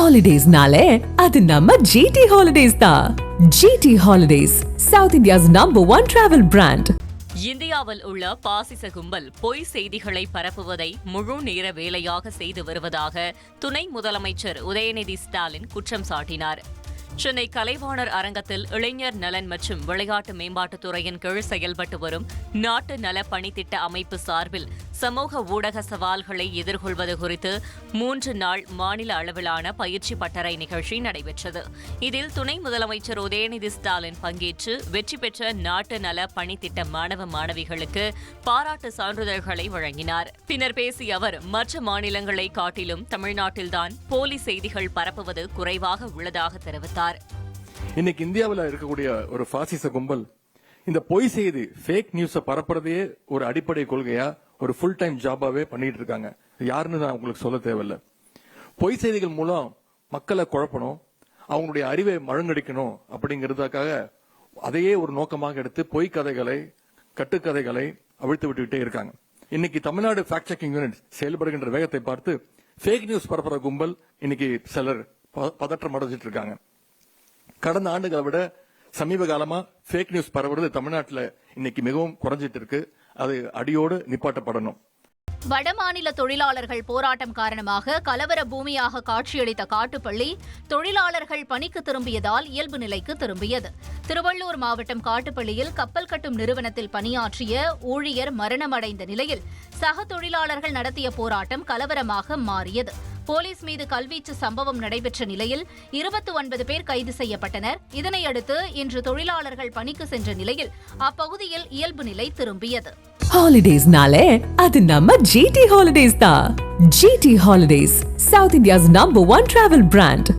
ஹாலிடேஸ்னாலே அது நம்ம ஜிடி ஹாலிடேஸ் தான். GT Holidays, South India's #1 travel brand. இந்தியாவில் உள்ள பாசிச கும்பல் பொய் செய்திகளை பரப்புவதை முழு நேர வேலையாக செய்து வருவதாக துணை முதலமைச்சர் உதயநிதி ஸ்டாலின் குற்றம் சாட்டினார். சென்னை கலைவாணர் அரங்கத்தில் இளைஞர் நலன் மற்றும் விளையாட்டு மேம்பாட்டுத்துறையின் கீழ் செயல்பட்டு வரும் நாட்டு நல பணித்திட்ட அமைப்பு சார்பில் சமூக ஊடக சவால்களை எதிர்கொள்வது குறித்து 3 நாள் மாநில அளவிலான பயிற்சி பட்டறை நிகழ்ச்சி நடைபெற்றது. இதில் துணை முதலமைச்சர் உதயநிதி ஸ்டாலின் பங்கேற்று வெற்றி பெற்ற நாட்டு நல பணித்திட்ட மாணவ மாணவிகளுக்கு பாராட்டு சான்றிதழ்களை வழங்கினார். பின்னர் பேசிய அவர், மற்ற மாநிலங்களை காட்டிலும் தமிழ்நாட்டில்தான் போலி செய்திகள் பரப்புவது குறைவாக உள்ளதாக தெரிவித்தார். இன்னைக்கு இந்தியாவில் இருக்கக்கூடிய ஒரு பாசிச கும்பல் இந்த பொய் செய்தி ஃபேக் நியூஸ பரப்புறதையே ஒரு அடிப்படை கொள்கையா ஒரு ஃபுல் டைம் ஜாபாவே பண்ணிட்டு இருக்காங்க. யாருன்னு நான் உங்களுக்கு சொல்ல தேவையில்ல. பொய் செய்திகள் மூலம் மக்களை குழப்பணும், அவங்களுடைய அறிவை மழுங்கடிக்கணும் அப்படிங்கிறதுக்காக அதையே ஒரு நோக்கமாக எடுத்து பொய் கதைகளை கட்டுக்கதைகளை அவிழ்த்து விட்டுக்கிட்டே இருக்காங்க. இன்னைக்கு தமிழ்நாடு ஃபேக்ட் செக்கிங் யூனிட் செயல்படுகின்ற வேகத்தை பார்த்து ஃபேக் நியூஸ் பரப்புற கும்பல் இன்னைக்கு சிலர் பதற்றம் அடைஞ்சிட்டு இருக்காங்க. கடந்த ஆண்டுகளை விட சமீப காலமா ஃபேக் நியூஸ் பரவுறது தமிழ்நாட்டில் இன்னைக்கு மிகவும் குறைஞ்சிட்டு இருக்கு. அது அடியோடு நிப்பாட்டப்படணும். வடமாநில தொழிலாளர்கள் போராட்டம் காரணமாக கலவர பூமியாக காட்சியளித்த காட்டுப்பள்ளி தொழிலாளர்கள் பணிக்கு திரும்பியதால் இயல்பு நிலைக்கு திரும்பியது. திருவள்ளூர் மாவட்டம் காட்டுப்பள்ளியில் கப்பல் கட்டும் நிறுவனத்தில் பணியாற்றிய ஊழியர் மரணமடைந்த நிலையில் சக தொழிலாளர்கள் நடத்திய போராட்டம் கலவரமாக மாறியது. போலீஸ் மீது கல்வீச்சு சம்பவம் நடைபெற்ற நிலையில் 29 பேர் கைது செய்யப்பட்டனர். இதனையடுத்து இன்று தொழிலாளர்கள் பணிக்கு சென்ற நிலையில் அப்பகுதியில் இயல்பு நிலை திரும்பியது. ஹாலிடேஸ்னாலே அது நம்ம ஜிடி ஹாலிடேஸ் தான். GT Holidays, South India's #1 travel brand.